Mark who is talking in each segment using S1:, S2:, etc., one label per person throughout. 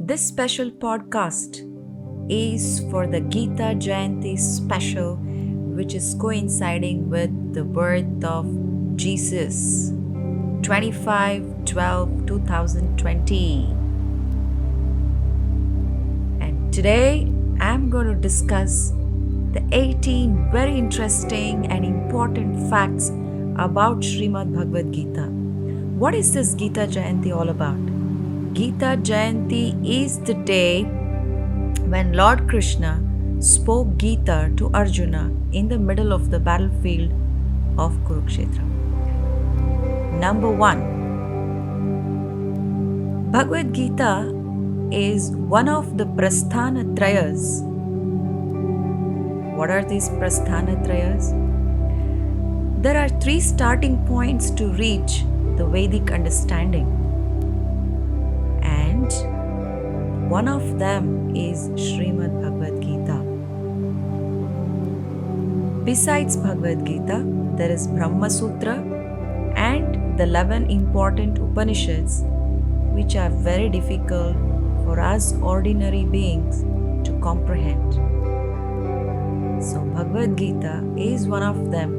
S1: This special podcast is for the Gita Jayanti special, which is coinciding with the birth of Jesus, 25/12/2020. And today I'm going to discuss the 18 very interesting and important facts about Srimad Bhagavad-Gita. What is this Gita Jayanti all about? Gita Jayanti is the day when Lord Krishna spoke Gita to Arjuna in the middle of the battlefield of Kurukshetra. Number 1. Bhagavad Gita is one of the Prasthanatrayas. What are these Prasthanatrayas? There are 3 starting points to reach the Vedic understanding. And one of them is Srimad Bhagavad-Gita. Besides Bhagavad-Gita, there is Brahma Sutra and the 11 important Upanishads, which are very difficult for us ordinary beings to comprehend. So Bhagavad-Gita is one of them.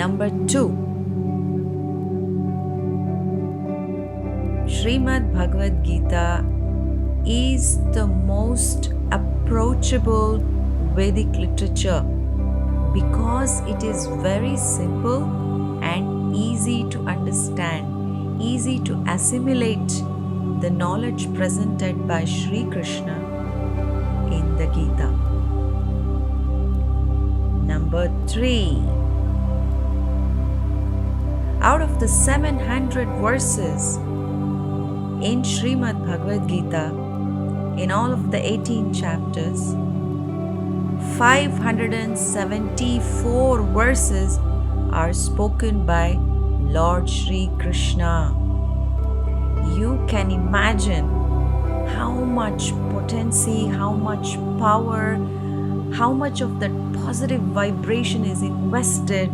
S1: Number 2. Srimad Bhagavad-Gita is the most approachable Vedic literature because it is very simple and easy to understand, easy to assimilate the knowledge presented by Sri Krishna in the Gita. Number 3. Out of the 700 verses in Srimad Bhagavad-Gita, in all of the 18 chapters, 574 verses are spoken by Lord Sri Krishna. You can imagine how much potency, how much power, how much of that positive vibration is invested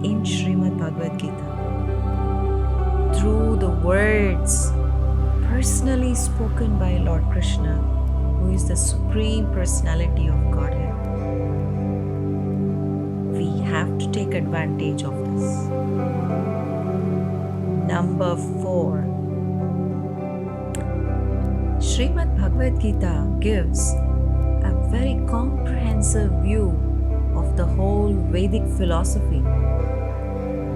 S1: in Srimad Bhagavad-Gita. Through the words personally spoken by Lord Krishna, who is the Supreme Personality of Godhead. We have to take advantage of this. Number 4. Srimad Bhagavad-Gita gives a very comprehensive view of the whole Vedic philosophy.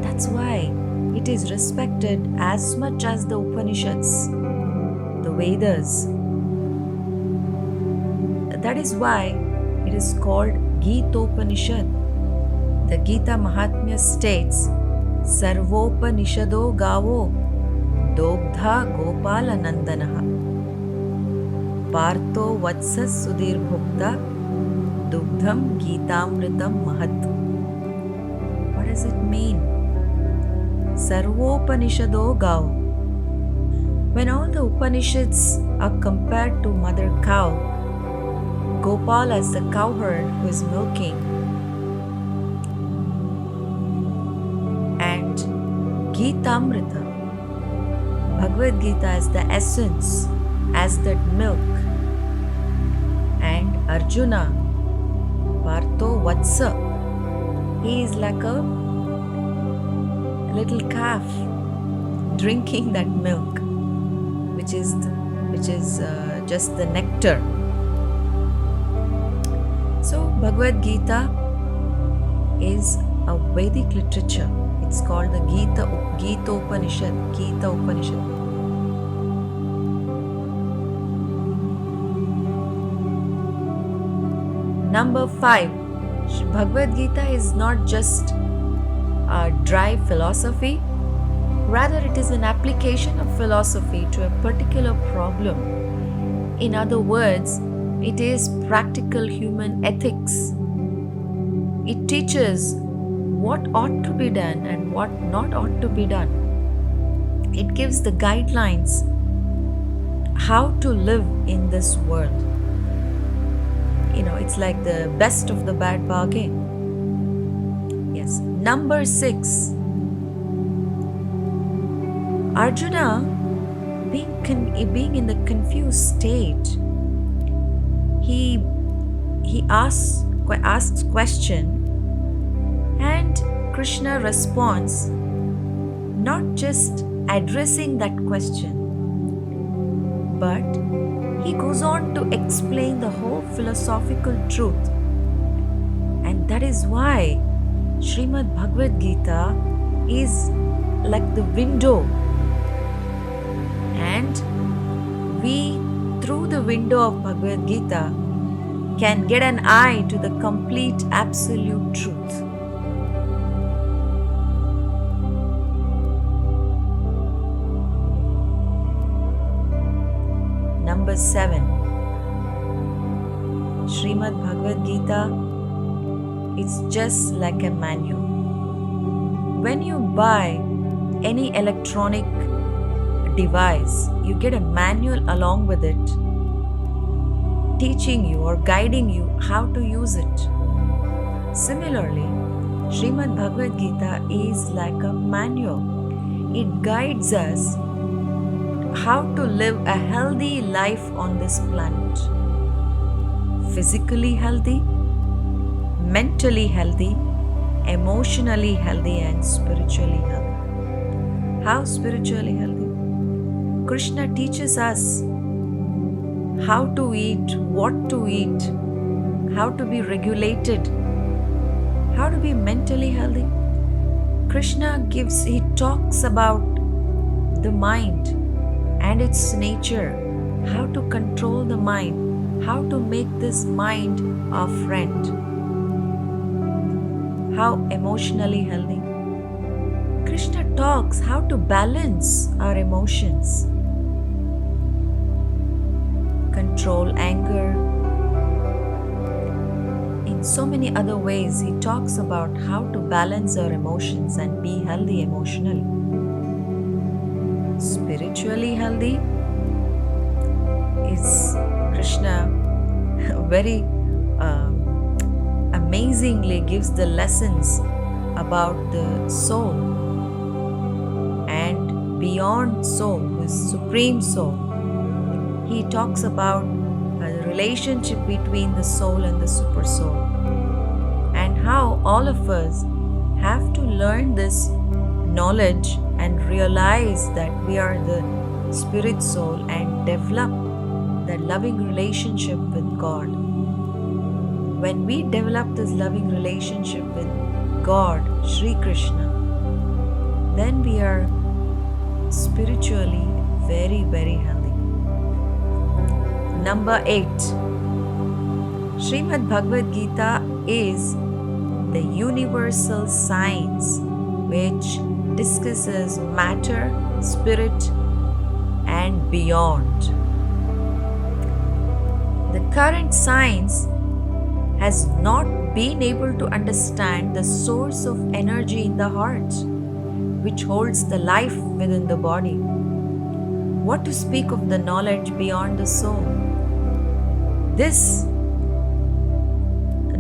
S1: That's why it is respected as much as the Upanishads, the Vedas. That is why it is called Gita-Upanishad. The Gita Mahatmya states, Sarvopanishado Gavo Dogdha Gopalanandanaha Partho Vatsas Sudhir Bhukta Dugdham Gitamritam Mahat. What does it mean? Sarvopanishado Gav. When all the Upanishads are compared to mother cow, Gopal as the cowherd who is milking, and Gitamrita, Bhagavad Gita as the essence, as that milk, and Arjuna, Partho Vatsa, he is like a little calf drinking that milk, which is just the nectar. So Bhagavad Gita is a Vedic literature. It's called the Gita Upanishad. Number 5. Bhagavad Gita is not just a dry philosophy, rather it is an application of philosophy to a particular problem. In other words, it is practical human ethics. It teaches what ought to be done and what not ought to be done. It gives the guidelines how to live in this world. It's like the best of the bad bargain. Yes. Number 6. Arjuna, being being in the confused state, he asks question, and Krishna responds, not just addressing that question, but he goes on to explain the whole philosophical truth. And that is why Srimad Bhagavad-Gita is like the window, and we, through the window of Bhagavad-Gita, can get an eye to the complete absolute truth. Number 7. Srimad Bhagavad-Gita is just like a manual. When you buy any electronic device, you get a manual along with it, teaching you or guiding you how to use it. Similarly, Srimad Bhagavad-Gita is like a manual. It guides us how to live a healthy life on this planet. Physically healthy, mentally healthy, emotionally healthy, and spiritually healthy. How spiritually healthy? Krishna teaches us how to eat, what to eat, how to be regulated, how to be mentally healthy. He talks about the mind and its nature, how to control the mind, how to make this mind our friend. How emotionally healthy? Krishna talks how to balance our emotions, control anger. In so many other ways, he talks about how to balance our emotions and be healthy emotionally. Spiritually healthy is Krishna very amazingly gives the lessons about the soul and beyond soul, the supreme soul. He talks about the relationship between the soul and the super soul, and how all of us have to learn this knowledge and realize that we are the spirit soul and develop that loving relationship with God. When we develop this loving relationship with God, Sri Krishna, then we are spiritually very, very healthy. Number 8. Srimad Bhagavad-Gita is the universal science which discusses matter, spirit, and beyond. The current science has not been able to understand the source of energy in the heart, which holds the life within the body. What to speak of the knowledge beyond the soul? This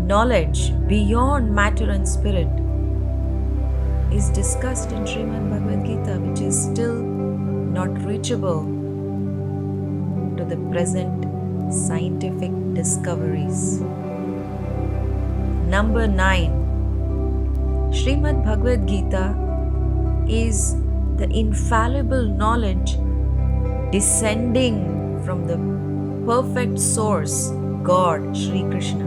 S1: knowledge beyond matter and spirit is discussed in Srimad Bhagavad-Gita, which is still not reachable to the present scientific discoveries. Number 9. Srimad Bhagavad-Gita is the infallible knowledge descending from the perfect source, God, Sri Krishna.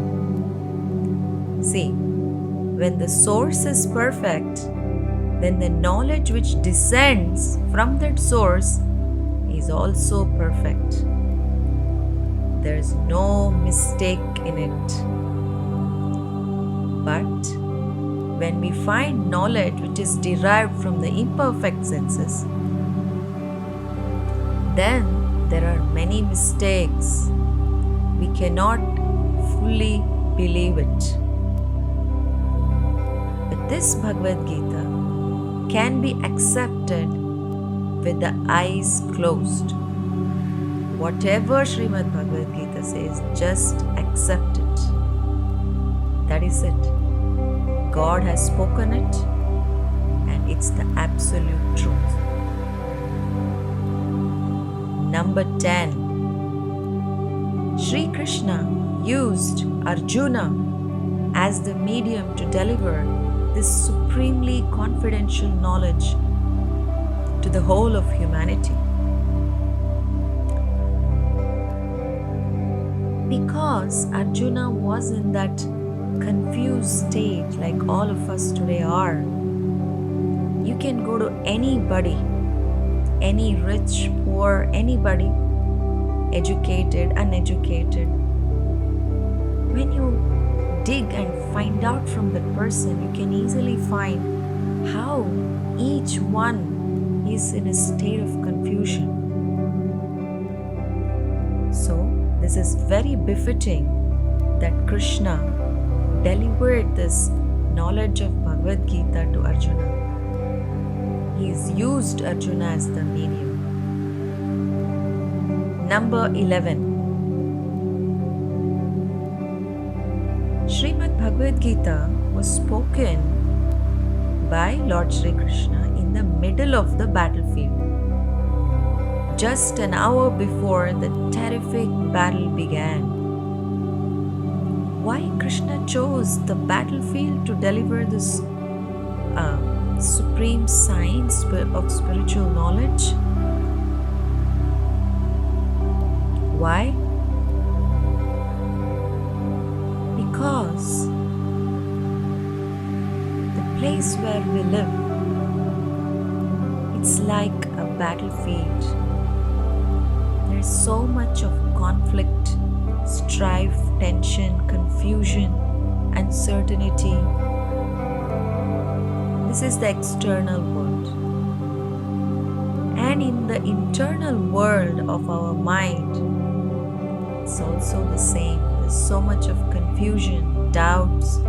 S1: See, when the source is perfect, then the knowledge which descends from that source is also perfect. There is no mistake in it. But when we find knowledge which is derived from the imperfect senses, then there are many mistakes. We cannot fully believe it. But this Bhagavad Gita can be accepted with the eyes closed. Whatever Srimad Bhagavad Gita says, just accept it. That is it. God has spoken it, and it's the absolute truth. Number 10. Sri Krishna used Arjuna as the medium to deliver this supremely confidential knowledge to the whole of humanity. Because Arjuna was in that confused state like all of us today are, you can go to anybody, any rich, poor, anybody, educated, uneducated. When you dig and find out from that person, you can easily find how each one is in a state of confusion. So, this is very befitting that Krishna delivered this knowledge of Bhagavad-Gita to Arjuna. He's used Arjuna as the medium. Number 11. Srimad Bhagavad-Gita was spoken by Lord Sri Krishna in the middle of the battlefield, just an hour before the terrific battle began. Why Krishna chose the battlefield to deliver this supreme science of spiritual knowledge? Why? Because the place where we live, it's like a battlefield. There's so much of conflict, strife, tension, confusion, uncertainty. This is the external world. And in the internal world of our mind, it's also the same. There's so much of confusion, doubts,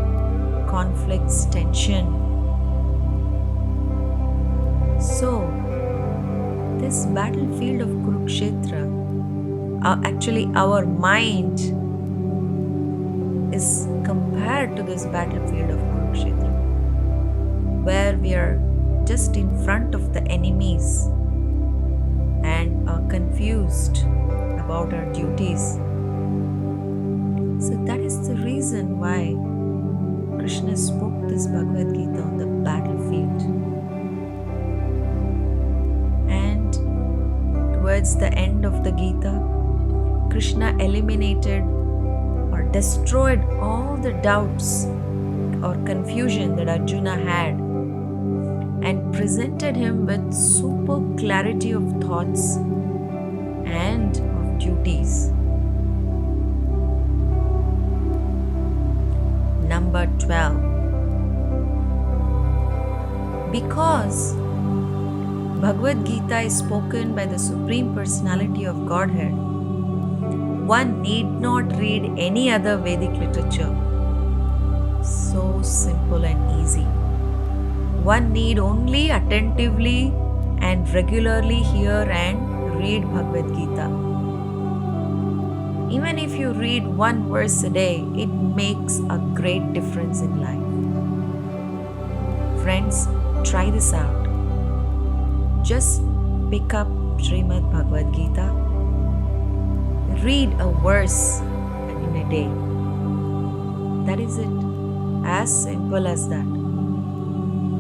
S1: conflicts, tension. So, this battlefield of Kurukshetra, actually our mind is compared to this battlefield of Kurukshetra, where we are just in front of the enemies and are confused about our duties. So that is the reason why Krishna spoke this Bhagavad Gita on the battlefield. And towards the end of the Gita, Krishna eliminated or destroyed all the doubts or confusion that Arjuna had and presented him with super clarity of thoughts and of duties. Number 12. Because Bhagavad-Gita is spoken by the Supreme Personality of Godhead, one need not read any other Vedic literature. So simple and easy. One need only attentively and regularly hear and read Bhagavad-Gita. Even if you read one verse a day, it makes a great difference in life. Friends, try this out. Just pick up Srimad Bhagavad-Gita. Read a verse in a day. That is it. As simple as that.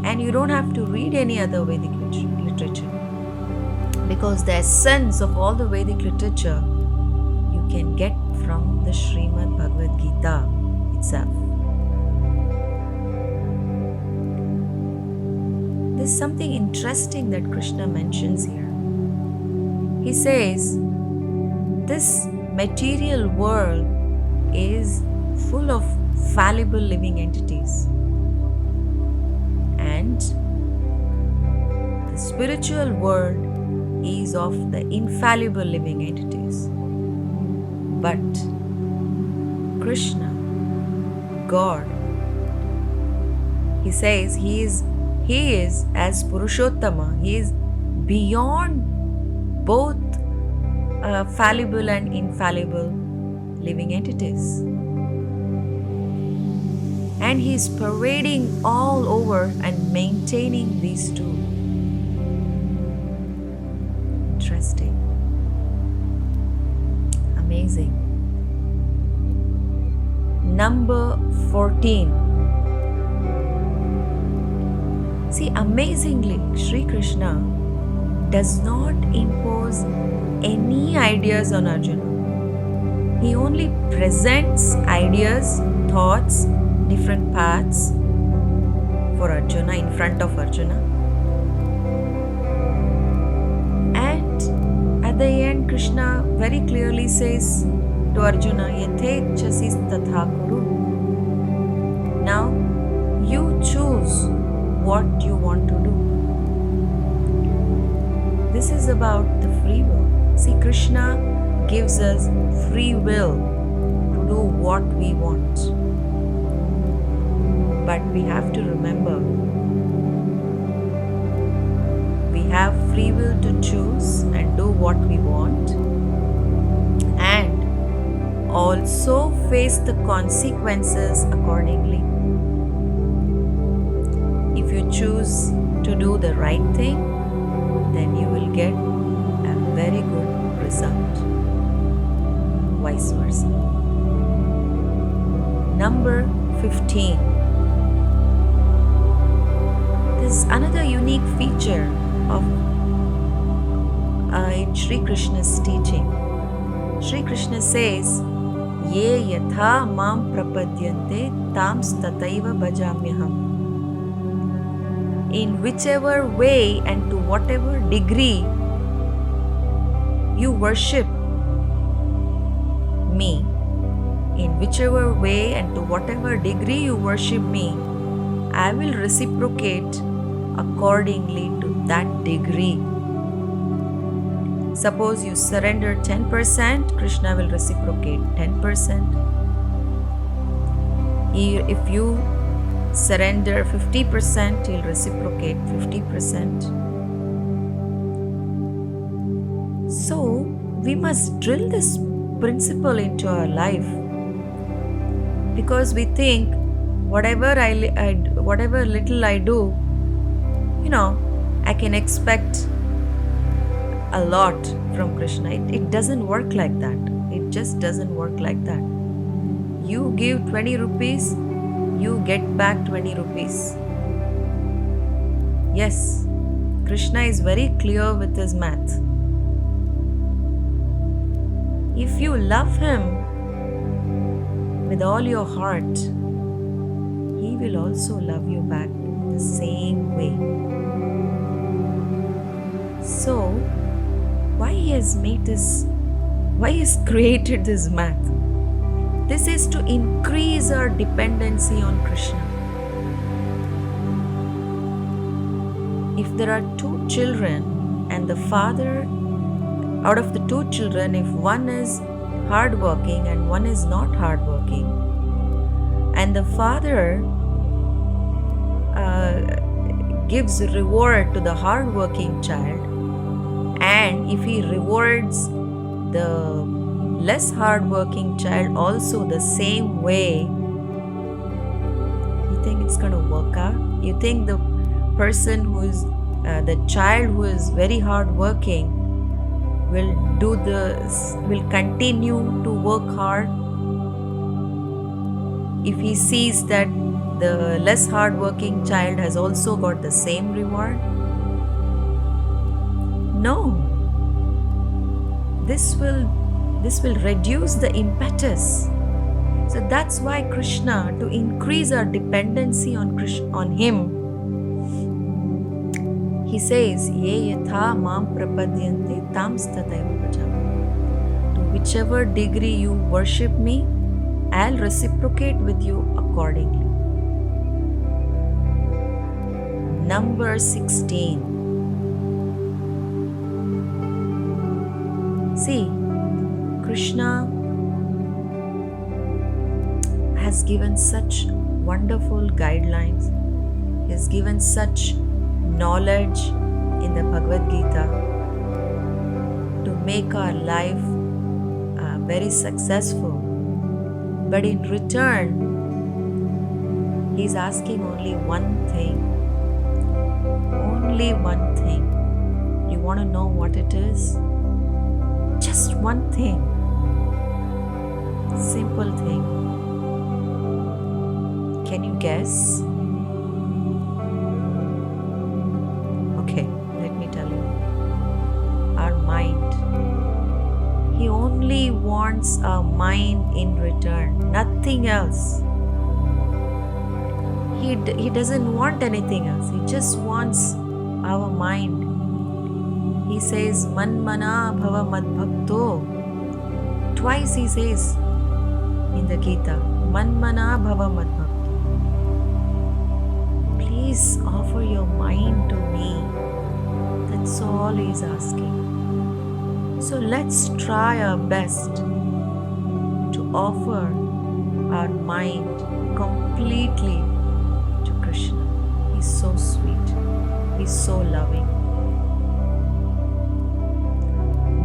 S1: And you don't have to read any other Vedic literature, because the essence of all the Vedic literature you can get from the Srimad Bhagavad-Gita itself. There's something interesting that Krishna mentions here. He says, this material world is full of fallible living entities. And the spiritual world is of the infallible living entities. But Krishna, God, he says he is as Purushottama. He is beyond both fallible and infallible living entities. And he is pervading all over and maintaining these two. Interesting. Number 14. See, amazingly, Sri Krishna does not impose any ideas on Arjuna. He only presents ideas, thoughts, different paths for Arjuna, in front of Arjuna. And at the end, Krishna very clearly says to Arjuna, Yathechasi tatha kuru. Now, you choose what you want to do. This is about the free will. See, Krishna gives us free will to do what we want. But we have to remember, we have free will to choose and do what we want, and also face the consequences accordingly. If you choose to do the right thing, then you will get a very good result. Vice versa. Number 15. There's another unique feature of in Sri Krishna's teaching. Sri Krishna says, Ye yatha mam prapadyante tams tataiva bhajamyaham. In whichever way and to whatever degree you worship me, in whichever way and to whatever degree you worship me, I will reciprocate accordingly to that degree. Suppose you surrender 10%, Krishna will reciprocate 10%. If you surrender 50%, he'll reciprocate 50%. So, we must drill this principle into our life, because we think whatever little I do, I can expect a lot from Krishna. It doesn't work like that. It just doesn't work like that. You give 20 rupees, you get back 20 rupees. Yes, Krishna is very clear with his math. If you love him with all your heart, he will also love you back the same way. So, why he has created this math? This is to increase our dependency on Krishna. If there are two children and the father, out of the two children, if one is hardworking and one is not hardworking, and the father gives reward to the hardworking child, and if he rewards the less hardworking child also the same way, you think it's going to work out? You think the person who is the child who is very hardworking will continue to work hard if he sees that the less hardworking child has also got the same reward? No. This will reduce the impetus. So that's why Krishna, to increase our dependency on him, he says, Ye yatha mam prapadyante tams tataiva bhajami. To whichever degree you worship me, I'll reciprocate with you accordingly. Number 16. See, Krishna has given such wonderful guidelines. He has given such knowledge in the Bhagavad-Gita to make our life very successful. But in return, he is asking only one thing. Only one thing. You want to know what it is? Just one thing. Simple thing. Can you guess? Okay, let me tell you. Our mind. He only wants our mind in return, nothing else. He doesn't want anything else. He just wants our mind. He says, Man mana bhava mad bhakto. Twice he says in the Gita, Man mana bhava mad bhakto. Please offer your mind to me. That's all he's asking. So let's try our best to offer our mind completely to Krishna. He's so sweet. He's so loving.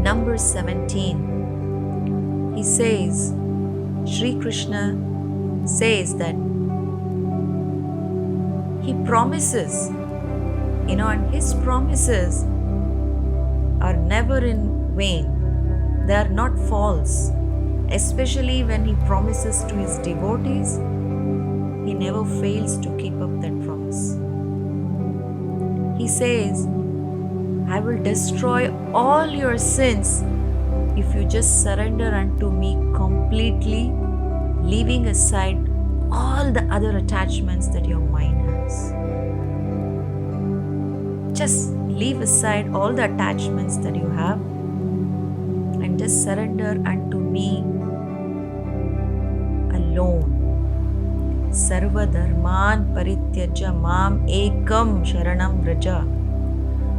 S1: Number 17. He says, Sri Krishna says that he promises, and his promises are never in vain. They are not false. Especially when he promises to his devotees, he never fails to keep up that promise. He says, I will destroy all your sins if you just surrender unto me completely, leaving aside all the other attachments that your mind has. Just leave aside all the attachments that you have and just surrender unto me alone. Sarva dharman parityaja mam ekam sharanam vraja.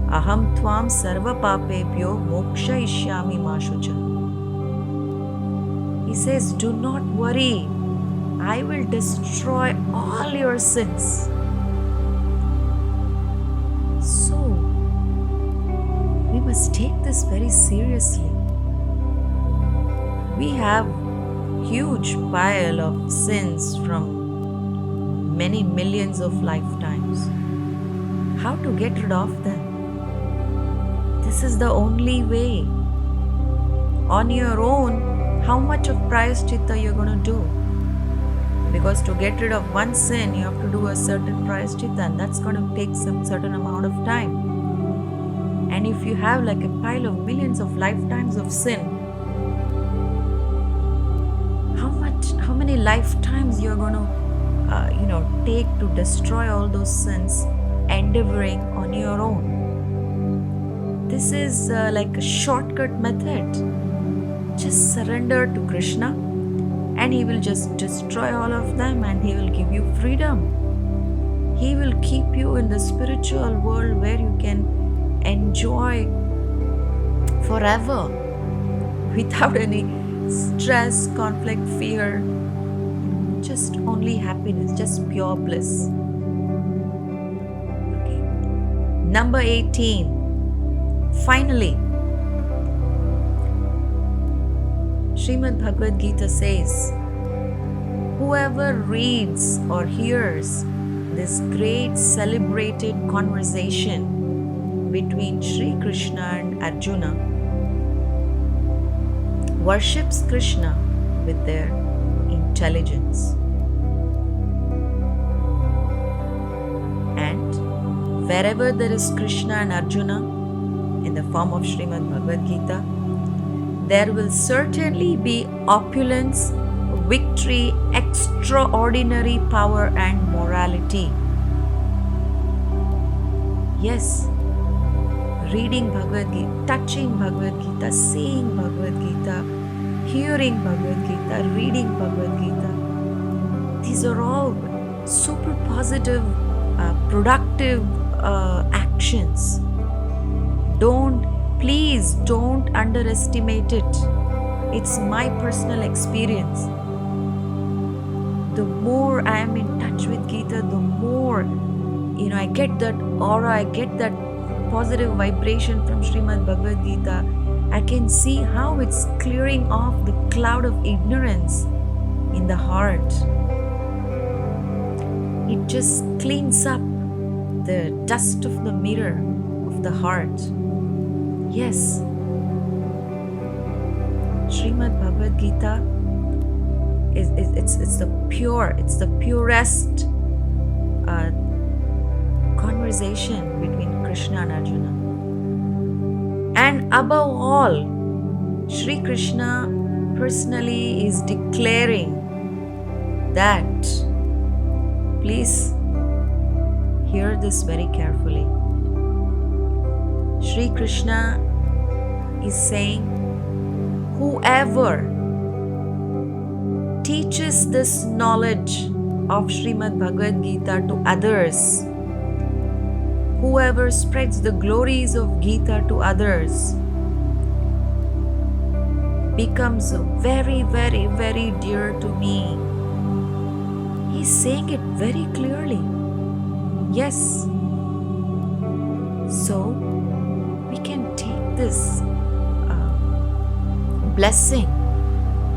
S1: Aham tvam sarva papebhyo mokshayishyami ma shucha. He says, do not worry. I will destroy all your sins. So, we must take this very seriously. We have huge pile of sins from many millions of lifetimes. How to get rid of them? This is the only way. On your own, how much of prayaschitta you're going to do? Because to get rid of one sin, you have to do a certain prayaschitta, and that's going to take some certain amount of time. And if you have like a pile of millions of lifetimes of sin, how many lifetimes you're going to take to destroy all those sins, endeavoring on your own? This is like a shortcut method. Just surrender to Krishna and he will just destroy all of them and he will give you freedom. He will keep you in the spiritual world where you can enjoy forever without any stress, conflict, fear. Just only happiness, just pure bliss. Okay. Number 18. Finally, Srimad Bhagavad-Gita says, whoever reads or hears this great celebrated conversation between Sri Krishna and Arjuna worships Krishna with their intelligence. And wherever there is Krishna and Arjuna in the form of Srimad Bhagavad-Gita, there will certainly be opulence, victory, extraordinary power and morality. Yes, reading Bhagavad-Gita, touching Bhagavad-Gita, seeing Bhagavad-Gita, hearing Bhagavad-Gita, reading Bhagavad-Gita, these are all super positive, productive actions. Please don't underestimate it. It's my personal experience. The more I am in touch with Gita, the more, I get that aura, I get that positive vibration from Srimad Bhagavad-Gita. I can see how it's clearing off the cloud of ignorance in the heart. It just cleans up the dust of the mirror of the heart. Yes, Srimad Bhagavad-Gita it's the purest conversation between Krishna and Arjuna. And above all, Sri Krishna personally is declaring that, please hear this very carefully. Sri Krishna is saying, whoever teaches this knowledge of Srimad Bhagavad-Gita to others, whoever spreads the glories of Gita to others, becomes very, very, very dear to me. He's saying it very clearly. Yes. So, we can take this blessing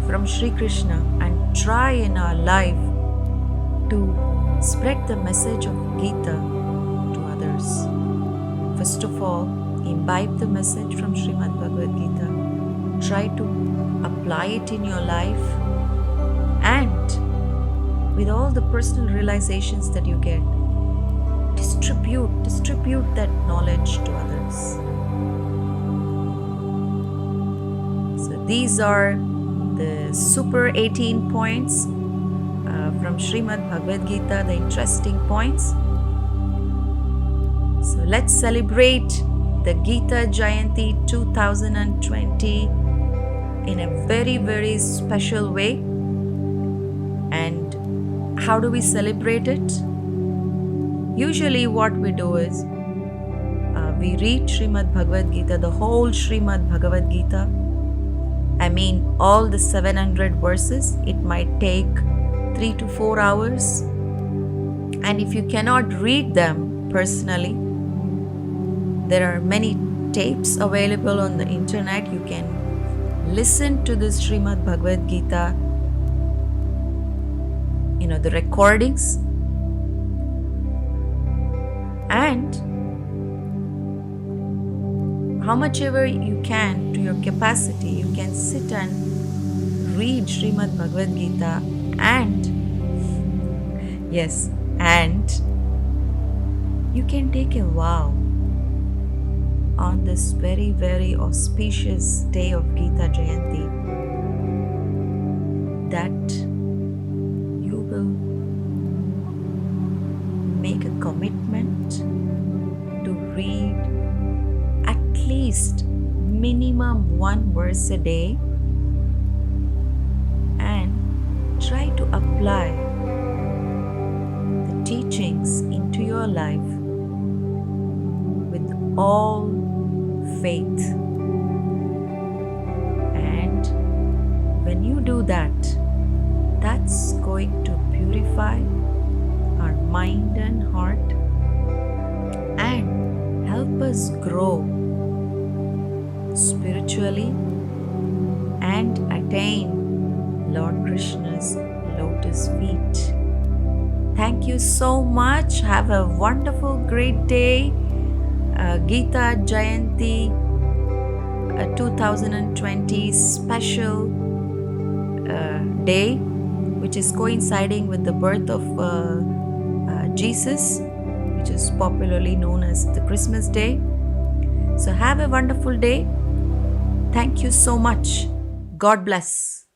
S1: from Sri Krishna and try in our life to spread the message of Gita to others. First of all, imbibe the message from Srimad Bhagavad-Gita. Try to apply it in your life, and with all the personal realizations that you get, distribute that knowledge to others. So these are the super 18 points from Srimad Bhagavad-Gita, the interesting points. So let's celebrate the Gita Jayanti 2020 in a very, very special way. And how do we celebrate it? Usually what we do is we read Srimad Bhagavad-Gita, the whole Srimad Bhagavad-Gita. I mean all the 700 verses. It might take 3 to 4 hours. And if you cannot read them personally, there are many tapes available on the internet. You can listen to this Srimad Bhagavad-Gita, the recordings. And how much ever you can, to your capacity, you can sit and read Srimad Bhagavad-Gita, and you can take a vow on this very, very auspicious day of Gita Jayanti that you will make a commitment to read at least minimum 1 verse a day and try to apply the teachings into your life with all faith. And when you do that, that's going to purify our mind and heart and help us grow spiritually and attain Lord Krishna's lotus feet. Thank you so much. Have a wonderful, great day. Gita Jayanti 2020 special day, which is coinciding with the birth of Jesus, which is popularly known as the Christmas Day. So have a wonderful day. Thank you so much. God bless.